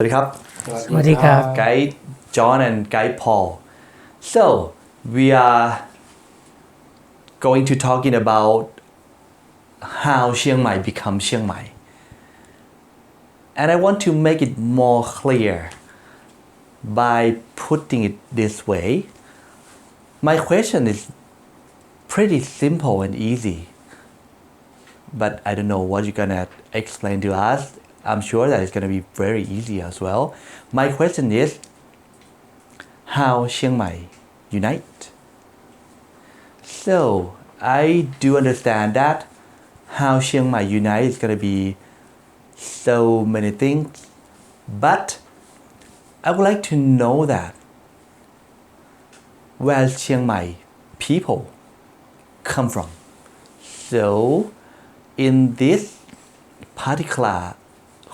สวัสดีครับ สวัสดีครับ Guide John and Guide Paul. So we are going to talking about how Chiang Mai become Chiang Mai, and I want to make it more clear by putting it this way. My question is pretty simple and easy, but I don't know what you're gonna explain to us. I'm sure that it's gonna be very easy as well. My question is how Chiang Mai unite. So I do understand that how Chiang Mai unite is gonna be so many things, but I would like to know that where Chiang Mai people come from. So in this particular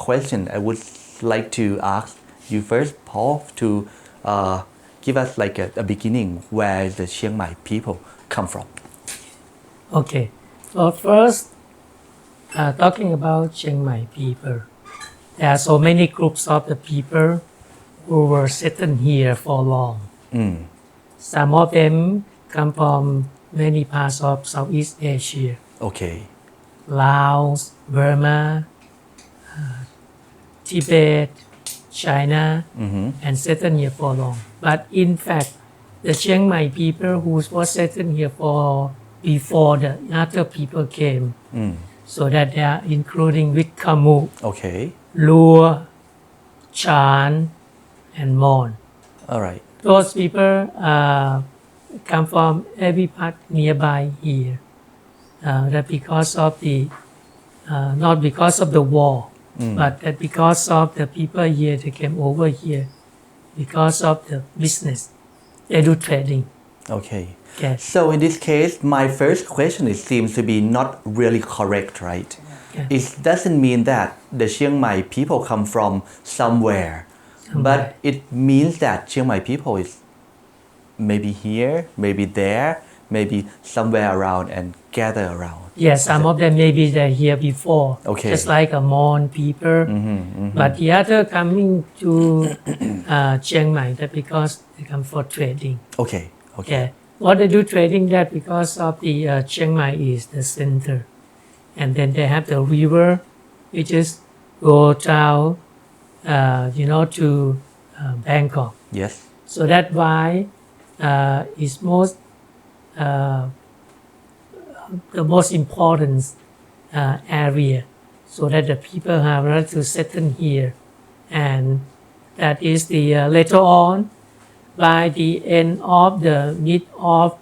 question, I would like to ask you first, Paul, to give us like a beginning where the Chiang Mai people come from. Okay. Well, first, talking about Chiang Mai people, there are so many groups of the people who were settled here for long. Some of them come from many parts of Southeast Asia, Okay. Laos, Burma, Tibet, China, and settled here for long. But in fact, the Chiang Mai people who was settled here for before the other people came, so that they are including with Kamu, Okay. Lua, Chan, and Mon. All right. Those people come from every part nearby here. That because of the, not because of the war, but that because of the people here, they came over here because of the business. They do trading. Okay. Okay. So in this case, my first question it seems to be not really correct, right? Yeah. It doesn't mean that the Chiang Mai people come from somewhere, but it means that Chiang Mai people is maybe here, maybe there, maybe somewhere around and gather around. Yes, some of them maybe they're here before, Okay. just like a Mon people. But the other coming to Chiang Mai, that because they come for trading. Okay. Okay. Okay. What they do trading that because of the Chiang Mai is the center, and then they have the river, which is go down, to Bangkok. Yes. So that's why it's the most important area, so that the people have right to settle here, and that is the later on, by the end of the mid of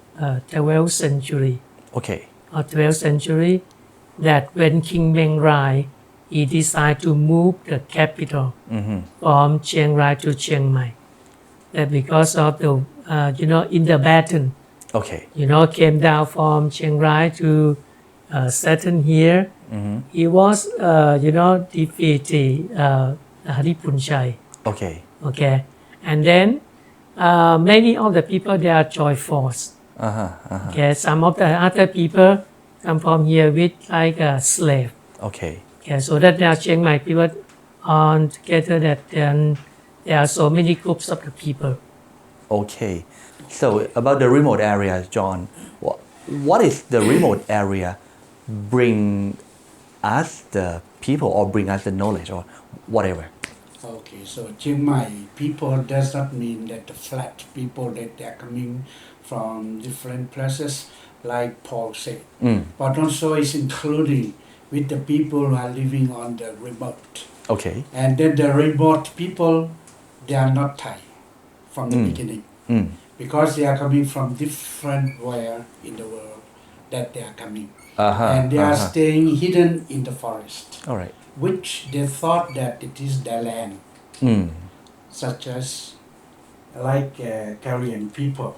12th century Okay. or 12th century, that when King Meng Rai he decided to move the capital from Chiang Rai to Chiang Mai. That because of the in the battle, Okay. came down from Chiang Rai to settle here. He was defeated Haripunchai. Okay. Okay, and then many of the people they are joy force. Okay, some of the other people come from here with like a slave. Okay. Okay, so that now Chiang Mai people on together that then there are so many groups of the people. Okay. So about the remote areas, John, what is the remote area bring us the people or bring us the knowledge or whatever? Okay, so Chiang Mai people does not mean that the flat people that they are coming from different places, like Paul said, but also is including with the people who are living on the remote. Okay. And then the remote people, they are not Thai from the beginning, because they are coming from different where in the world that they are coming, and they are staying hidden in the forest, All right. which they thought that it is their land, such as like Korean people.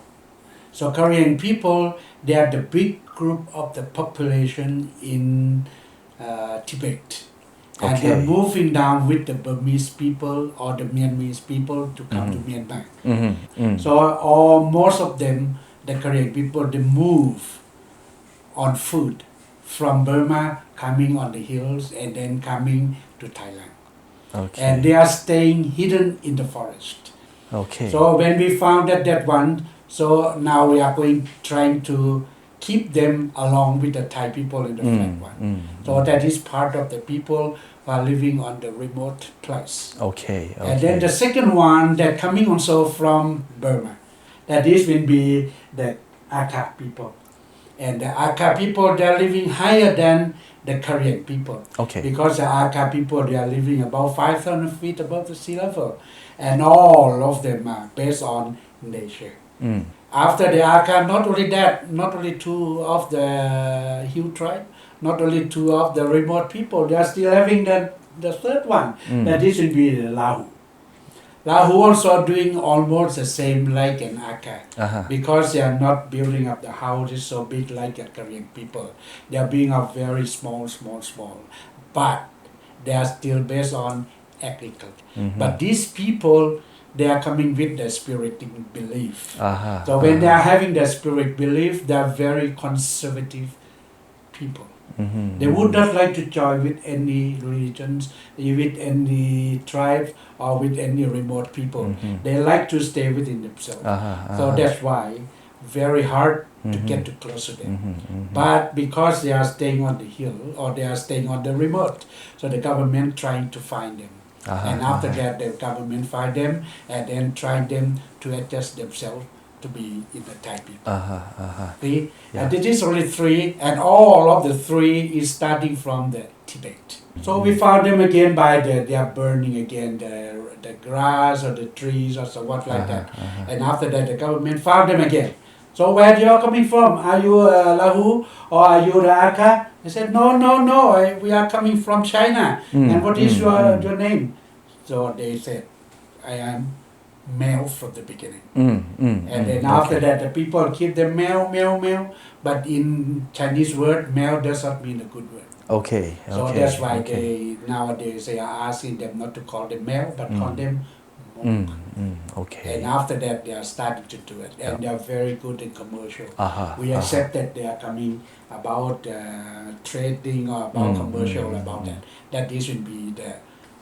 So Korean people, they are the big group of the population in Tibet. And they're Okay. moving down with the Burmese people or the Myanmar people to come to Myanmar. So most of them, the Korean people, they move on foot from Burma, coming on the hills and then coming to Thailand. Okay. and they are staying hidden in the forest. Okay. So when we found that one, so now we are trying to keep them along with the Thai people in the flat one. So that is part of the people who are living on the remote place. Okay. And then the second one that coming also from Burma, that is will be the Akha people. And the Akha people, they are living higher than the Korean people. Okay. Because the Akha people, they are living about 5,000 feet above the sea level. And all of them are based on nature. After the Akha, not only that, not only two of the Hill tribe, not only two of the remote people, they are still having the third one. That this will be the Lahu. Lahu also doing almost the same like an Akha. Because they are not building up the houses so big like the Korean people. They are being up very small. But they are still based on agriculture. But these people, they are coming with the spiritic belief. So when they are having the spirit belief, they are very conservative people. They would not like to join with any religions, with any tribe, or with any remote people. They like to stay within themselves. So that's why very hard to get too close to them. But because they are staying on the hill or they are staying on the remote, so the government trying to find them. And after that, the government find them and then trying them to adjust themselves to be in the Thai people. See? And this is only three, and all of the three is starting from the Tibet. So we found them again by they are burning again the grass or the trees or so what like that. And after that, the government found them again. So where you are coming from? Are you Lahu or are you the Akha? They said, no, we are coming from China. And what is your name? So they said, I am male from the beginning. And then after that, the people keep them male. But in Chinese word, male does not mean a good word. Okay. So that's why they nowadays they are asking them not to call them male, but call them monk. Okay. And after that, they are starting to do it, and they are very good in commercial. We accept that they are coming about trading or about commercial about that. That this will be the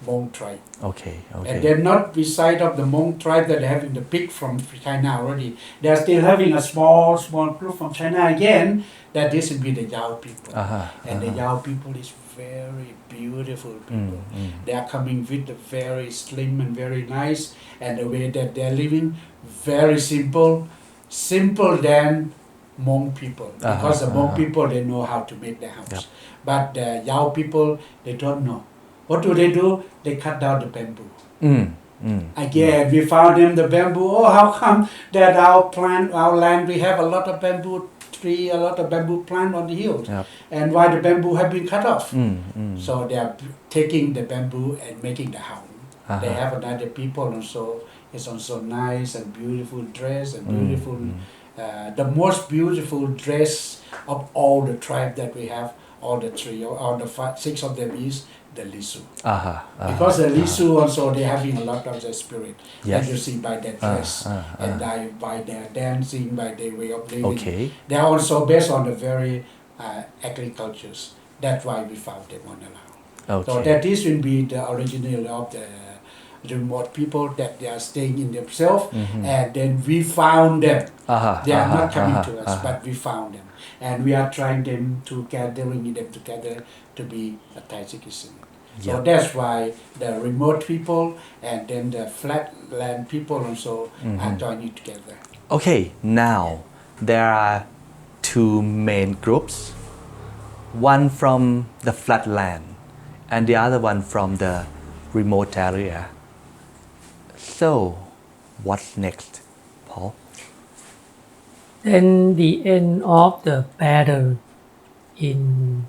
Hmong tribe. Okay. And they're not beside of the Hmong tribe that are having the big from China already. They are still having a small group from China again. That this will be the Yao people. And the Yao people is very beautiful people. They are coming with the very slim and very nice, and the way that they are living, very simple than Hmong people. Because the Hmong people, they know how to make their house. But the Yao people, they don't know. What do? They cut down the bamboo. Again, we found them the bamboo. Oh, how come that our land, we have a lot of bamboo tree, a lot of bamboo plant on the hills, and why the bamboo have been cut off? So they are taking the bamboo and making the house. They have another people also. It's also nice and beautiful dress and beautiful. The most beautiful dress of all the tribe that we have, all the three, all the six of them is the Lisu. Because the Lisu also, they're having a lot of the spirit. That you see by their dress and by their dancing, by their way of living. They are also based on the very agricultures. That's why we found them on the land. So that this will be the original of the remote people that they are staying in themselves, and then we found them. They are not coming to us, but we found them. And we are trying them to gathering them together to be a Thai citizen. So that's why the remote people and then the flatland people also are joining together. Okay, now there are two main groups. One from the flatland and the other one from the remote area. So, what's next, Paul? Then the end of the battle in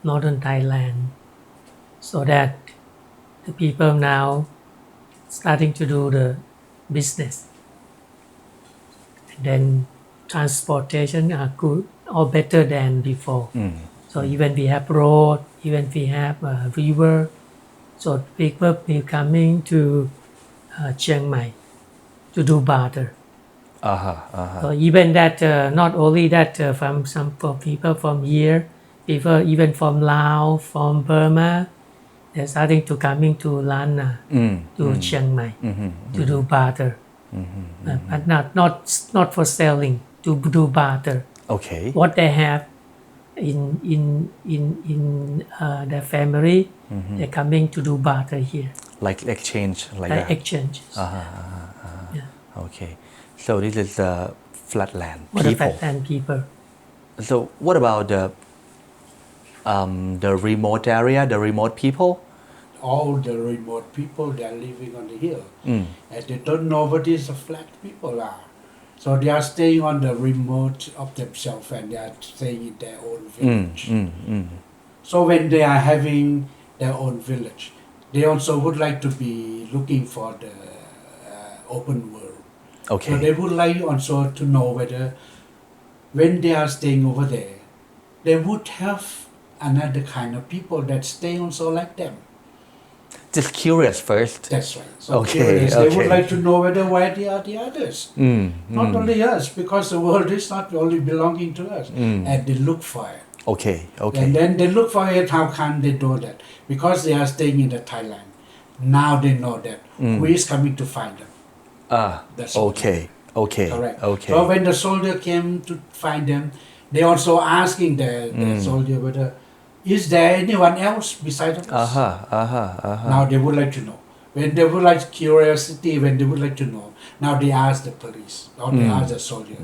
northern Thailand, so that the people now starting to do the business. And then transportation are good or better than before. So even we have road, even we have a river, so people will coming to Chiang Mai to do barter. So even that, not only that, from some people from here, people even from Laos, from Burma, they're starting to coming to Lana, to Chiang Mai, to do barter, but not for selling, to do barter. Okay. What they have in their family, they're coming to do barter here, Like exchange, like like that. exchanges. Yeah. Okay. So this is the flatland For the people. flatland people. So what about the remote area, the remote people? All the remote people, they are living on the hill. And they don't know what is the flat people are. So they are staying on the remote of themselves and they are staying in their own village. So when they are having their own village, they also would like to be looking for the open world. Okay. So they would like also to know whether when they are staying over there, they would have another kind of people that stay also like them. Just curious first. That's right. So Okay, curious. They would okay. like to know whether why they are the others. Not only us, because the world is not only belonging to us. And they look for it. Okay. Okay. And then they look for it. How can they do that? Because they are staying in the Thailand. Now they know that who is coming to find them. That's Okay. Okay. correct. Okay. So when the soldier came to find them, they also asking the soldier whether is there anyone else besides us? Now they would like to know. When they would like curiosity, when they would like to know, now they ask the police or they ask the soldier.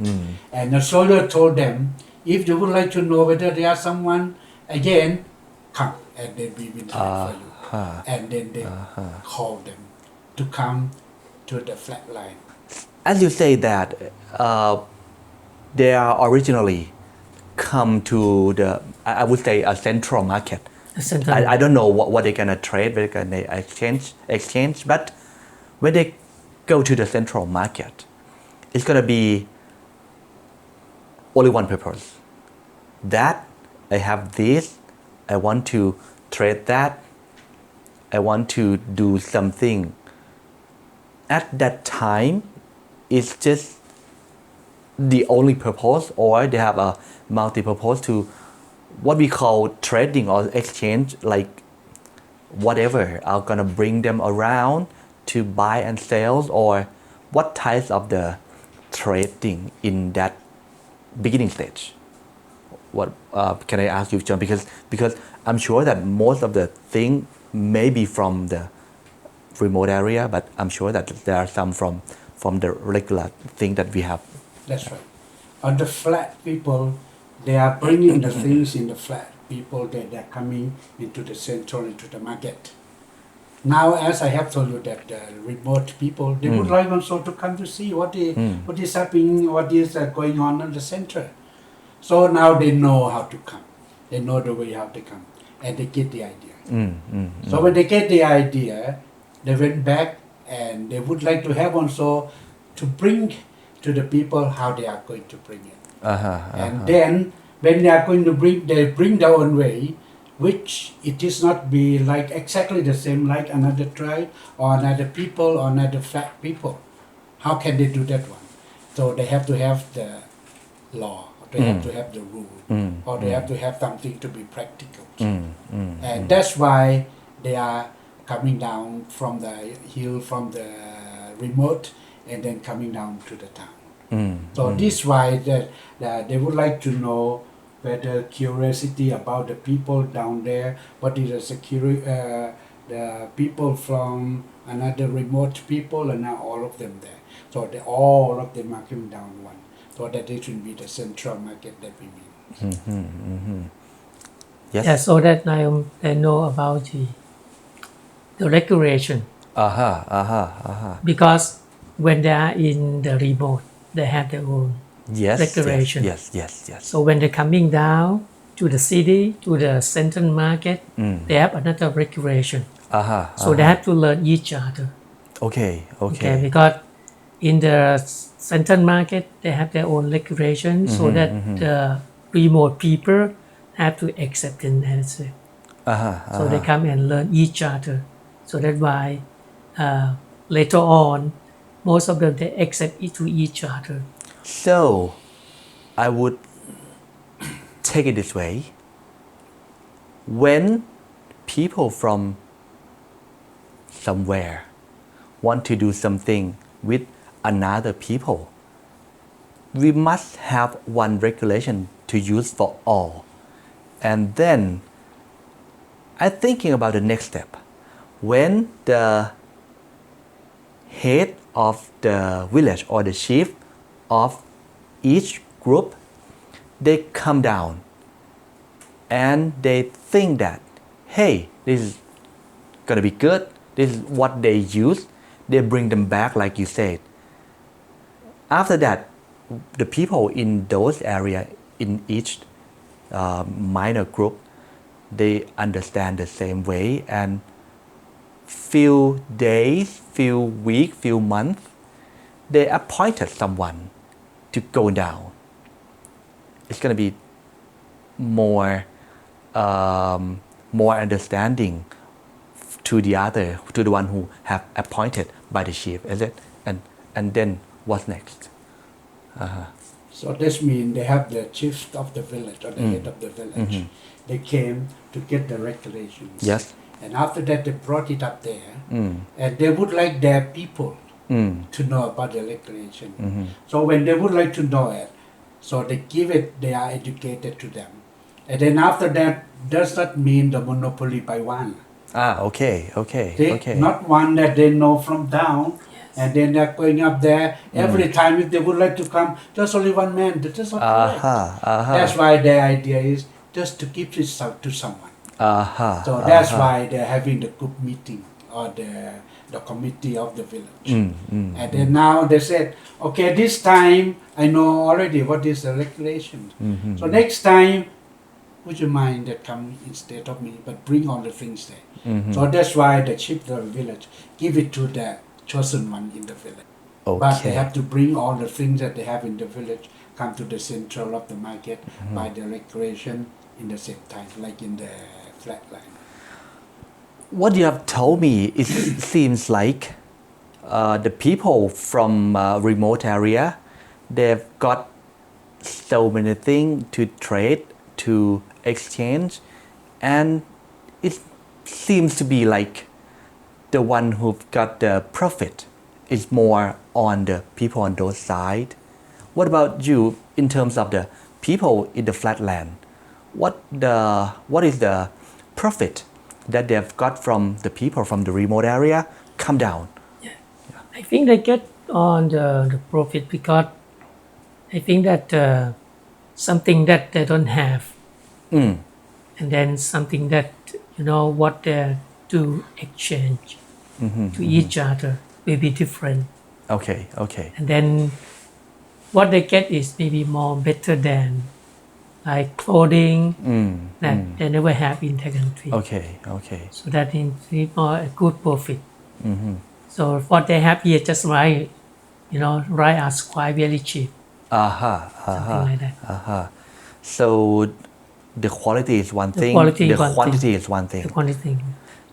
And the soldier told them, if they would like to know whether there are someone, again, come and then we will find for you. And then they call them to come to the flat line. As you say that they are originally come to the, I would say, a central market. I don't know what they're gonna trade, they're gonna exchange. But when they go to the central market, it's gonna be only one purpose. That I have this, I want to trade that, I want to do something. At that time, it's just the only purpose, or they have a multi-purpose to what we call trading or exchange, like whatever are gonna bring them around to buy and sell, or what types of the trading in that beginning stage. What can I ask you, John? Because I'm sure that most of the thing may be from the remote area, but I'm sure that there are some from the regular thing that we have. That's right. On the flat people, they are bringing the things in the flat people that they're coming into the central, into the market. Now, as I have told you that the remote people, they would like also to come to see what is happening, what is going on in the center. So now they know how to come. They know the way how to come. And they get the idea. So when they get the idea, they went back and they would like to have also to bring to the people how they are going to bring it. And then when they are going to they bring their own way, which it is not be like exactly the same like another tribe or another people or another flat people. How can they do that one? So they have to have the law, they have to have the rule, or they have to have something to be practical. And that's why they are coming down from the hill, from the remote, and then coming down to the town. So this is why that they would like to know whether curiosity about the people down there, what is the security, the people from another remote people, and now all of them there. So all of them are coming down one. So that it should be the central market that we mean. Yes. Yeah, so that now they know about the regulation. Because when they are in the remote, they have their own regulation. Yes. So when they're coming down to the city, to the central market, they have another regulation. So they have to learn each other. Okay. Because in the central market, they have their own regulation, so that the remote people have to accept it as well. So they come and learn each other. So that's why later on, most of them they accept it to each other. So I would take it this way. When people from somewhere, want to do something with another people, we must have one regulation to use for all. And then I'm thinking about the next step. When the head of the village or the chief of each group, they come down and they think that, hey, this is gonna be good, this is what they use, they bring them back like you said. After that, the people in those areas, in each minor group, they understand the same way, and few days, few weeks, few months, they appointed someone to go down. It's gonna be more understanding to the one who have appointed by the chief, is it? And then what's next? So this means they have the chief of the village or the head of the village. They came to get the regulations. Yes. And after that, they brought it up there. And they would like their people to know about the regulation. So when they would like to know it, so they give it, they are educated to them. And then after that, does not mean the monopoly by one. Okay. Not one that they know from down. And then they're going up there. Every time if they would like to come, there's only one man. That is not correct. That's why their idea is just to give this out to someone. So that's why they're having the group meeting or the committee of the village. And then now they said, okay, this time I know already what is the regulation. So next time, would you mind that come instead of me, but bring all the things there. So that's why the chief of the village give it to the chosen one in the village. But they have to bring all the things that they have in the village, come to the central of the market by the regulation in the same time, like in the flatland. What you have told me, it seems like the people from remote area, they've got so many things to trade, to exchange, and it seems to be like the one who've got the profit is more on the people on those side. What about you in terms of the people in the flatland? What is the profit that they've got from the people from the remote area come down? I think they get on the profit because I think that something that they don't have, and then something that what they do exchange to each other will be different. Okay. And then what they get is maybe more better than like clothing that they never have in the country. Okay. So that is more a good profit. So what they have here just right as quite very cheap. Something like that. So the quality is one thing, the quantity is one thing. The quantity.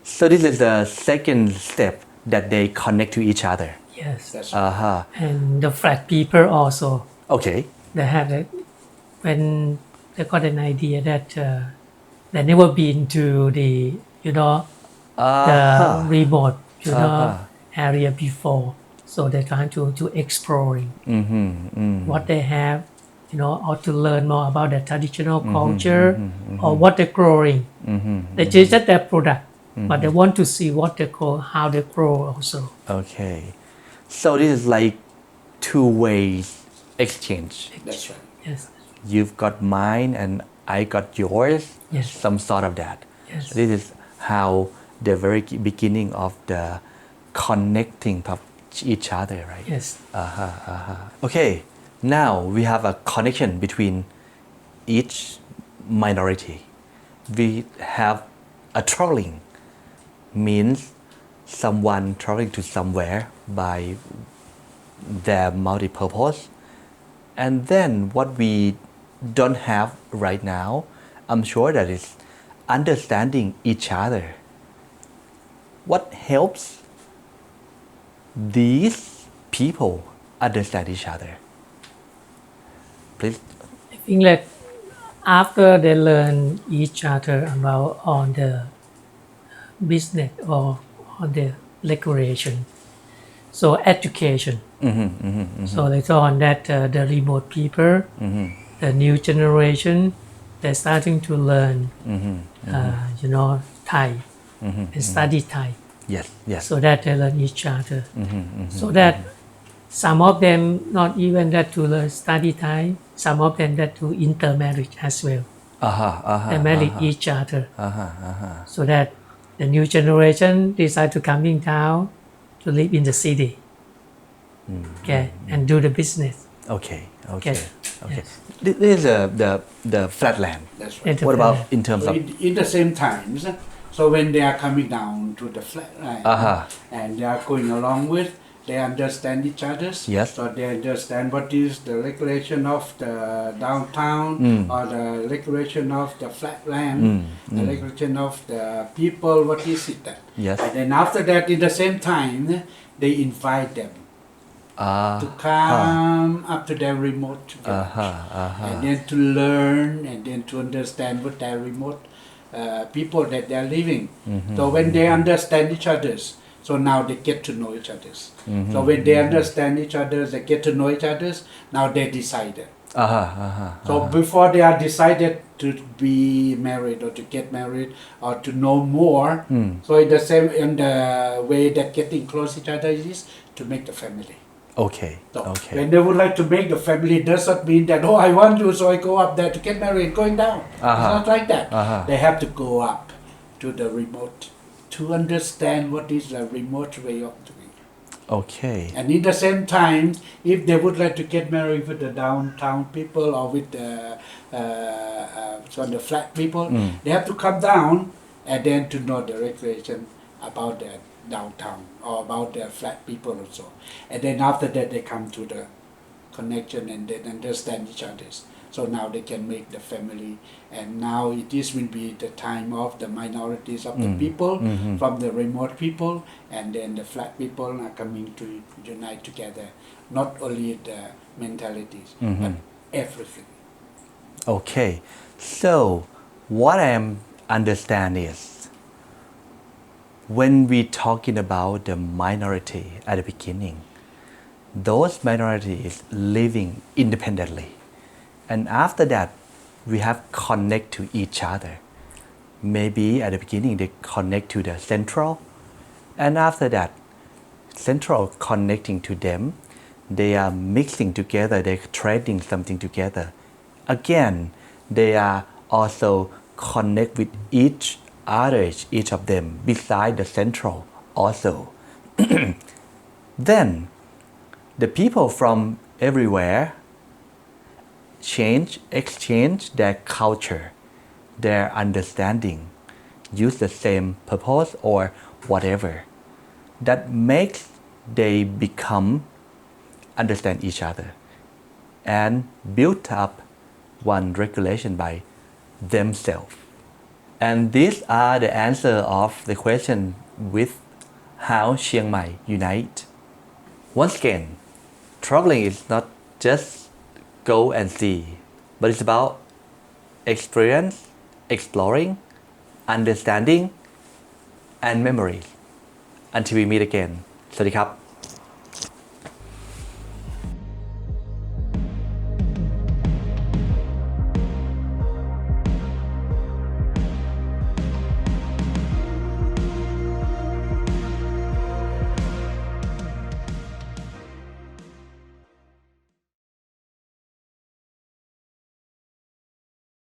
So this is the second step that they connect to each other. Yes. That's right. And the flat people also. Okay. They have it when they got an idea that they never been to the the remote area before, so they're trying to exploring what they have, or to learn more about their traditional culture or what they're growing. They just their product, but they want to see what they grow, how they grow also. Okay. So this is like two-way exchange. That's right. Yes. You've got mine and I got yours. Yes. Some sort of that. Yes. This is how the very beginning of the connecting of each other, right? Yes. Okay. Now we have a connection between each minority. We have a traveling, means someone traveling to somewhere by their multi-purpose. And then what we don't have right now, I'm sure that is understanding each other. What helps these people understand each other? Please. I think that after they learn each other about on the business or on the recreation. So education. So later on that the remote people, the new generation, they're starting to learn, Thai and study Thai. Yes, yes. So that they learn each other. So that some of them not even that to learn study Thai, some of them that to intermarriage as well. They marry each other. So that the new generation decide to come in town to live in the city. Okay, and do the business. Okay. Yes. This is the flatland. That's right. And What about in terms So of in the same times, so when they are coming down to the flatland and they are going along with, they understand each other. Yes. So they understand what is the regulation of the downtown or the regulation of the flatland, the regulation of the people, what is it that? Yes. And then after that, in the same time, they invite them to come up to their remote village. And then to learn and then to understand what their remote people that they are living. So when they understand each other, so now they get to know each other. So when they understand each other, they get to know each other. Now they decided. So before they are decided to be married or to get married or to know more, so in the same in the way that getting close each other is to make the family. Okay. So when they would like to make the family, does not mean that I want you, so I go up there to get married, going down. It's not like that. They have to go up to the remote to understand what is the remote way of doing. Okay. And in the same time, if they would like to get married with the downtown people or with the the flat people, they have to come down and then to know the regulation about the downtown or about the flat people also. And then after that, they come to the connection and then understand each other. So now they can make the family, and now will be the time of the minorities of the people from the remote people, and then the flat people are coming to unite together. Not only the mentalities, but everything. Okay. So what I understand is when we talking about the minority at the beginning, those minorities living independently. And after that, we have connect to each other. Maybe at the beginning they connect to the central, and after that, central connecting to them, they are mixing together, they're trading something together. Again, they are also connect with each other, each of them, beside the central also. Then, the people from everywhere exchange their culture, their understanding, use the same purpose or whatever. That makes they become understand each other and build up one regulation by themselves. And these are the answer of the question with how Chiang Mai unite. Once again, traveling is not just go and see, but it's about experience, exploring, understanding, and memories. Until we meet again. สวัสดีครับ